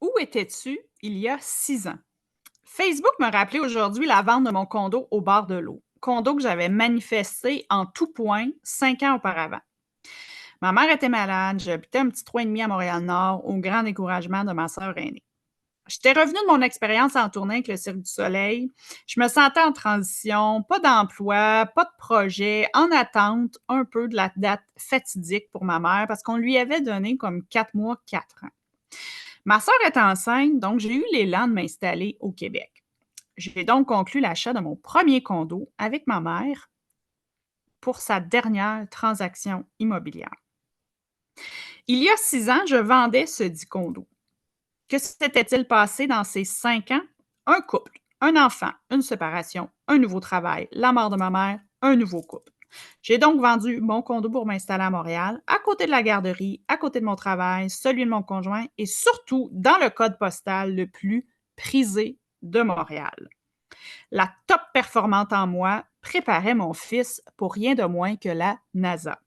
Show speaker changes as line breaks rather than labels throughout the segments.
Où étais-tu il y a 6 ans? Facebook me rappelait aujourd'hui la vente de mon condo au bord de l'eau. Condo que j'avais manifesté en tout point 5 ans auparavant. Ma mère était malade, j'habitais un petit 3,5 à Montréal-Nord, au grand découragement de ma sœur aînée. J'étais revenue de mon expérience en tournée avec le Cirque du Soleil. Je me sentais en transition, pas d'emploi, pas de projet, en attente un peu de la date fatidique pour ma mère parce qu'on lui avait donné comme 4 mois, 4 ans. Ma sœur est enceinte, donc j'ai eu l'élan de m'installer au Québec. J'ai donc conclu l'achat de mon premier condo avec ma mère pour sa dernière transaction immobilière. Il y a 6 ans, je vendais ce dit condo. Que s'était-il passé dans ces 5 ans? Un couple, un enfant, une séparation, un nouveau travail, la mort de ma mère, un nouveau couple. J'ai donc vendu mon condo pour m'installer à Montréal, à côté de la garderie, à côté de mon travail, celui de mon conjoint et surtout dans le code postal le plus prisé de Montréal. La top performante en moi préparait mon fils pour rien de moins que la NASA.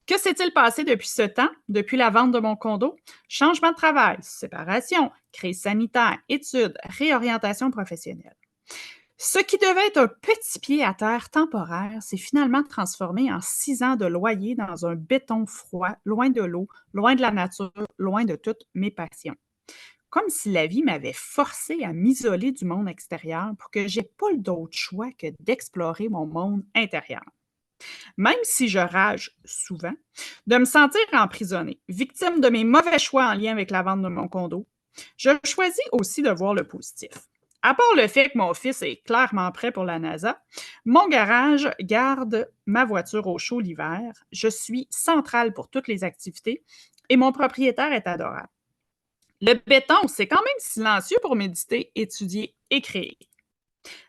Que s'est-il passé depuis ce temps, depuis la vente de mon condo? Changement de travail, séparation, crise sanitaire, études, réorientation professionnelle. Ce qui devait être un petit pied à terre temporaire s'est finalement transformé en 6 ans de loyer dans un béton froid, loin de l'eau, loin de la nature, loin de toutes mes passions. Comme si la vie m'avait forcé à m'isoler du monde extérieur pour que j'ai pas d'autre choix que d'explorer mon monde intérieur. Même si je rage souvent, de me sentir emprisonnée, victime de mes mauvais choix en lien avec la vente de mon condo, je choisis aussi de voir le positif. À part le fait que mon fils est clairement prêt pour la NASA, mon garage garde ma voiture au chaud l'hiver, je suis centrale pour toutes les activités et mon propriétaire est adorable. Le béton, c'est quand même silencieux pour méditer, étudier et créer.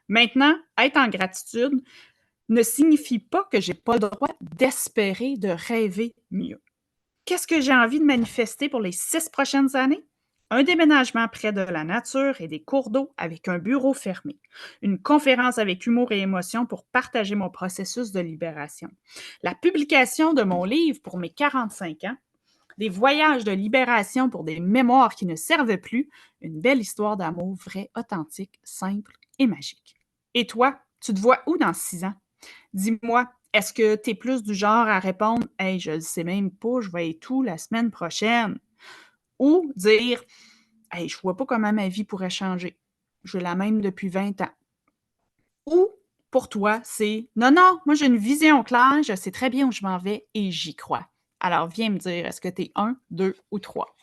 Maintenant, être en gratitude ne signifie pas que j'ai pas le droit d'espérer, de rêver mieux. Qu'est-ce que j'ai envie de manifester pour les 6 prochaines années? Un déménagement près de la nature et des cours d'eau avec un bureau fermé. Une conférence avec humour et émotion pour partager mon processus de libération. La publication de mon livre pour mes 45 ans. Des voyages de libération pour des mémoires qui ne servent plus. Une belle histoire d'amour vraie, authentique, simple et magique. Et toi, tu te vois où dans 6 ans? Dis-moi, est-ce que tu es plus du genre à répondre Hey, je ne sais même pas, je vais être où la semaine prochaine? Ou dire Hey, je ne vois pas comment ma vie pourrait changer. Je la même depuis 20 ans. Ou pour toi, c'est non, non, moi j'ai une vision claire, je sais très bien où je m'en vais et j'y crois. Alors viens me dire, est-ce que tu es 1, 2 ou 3?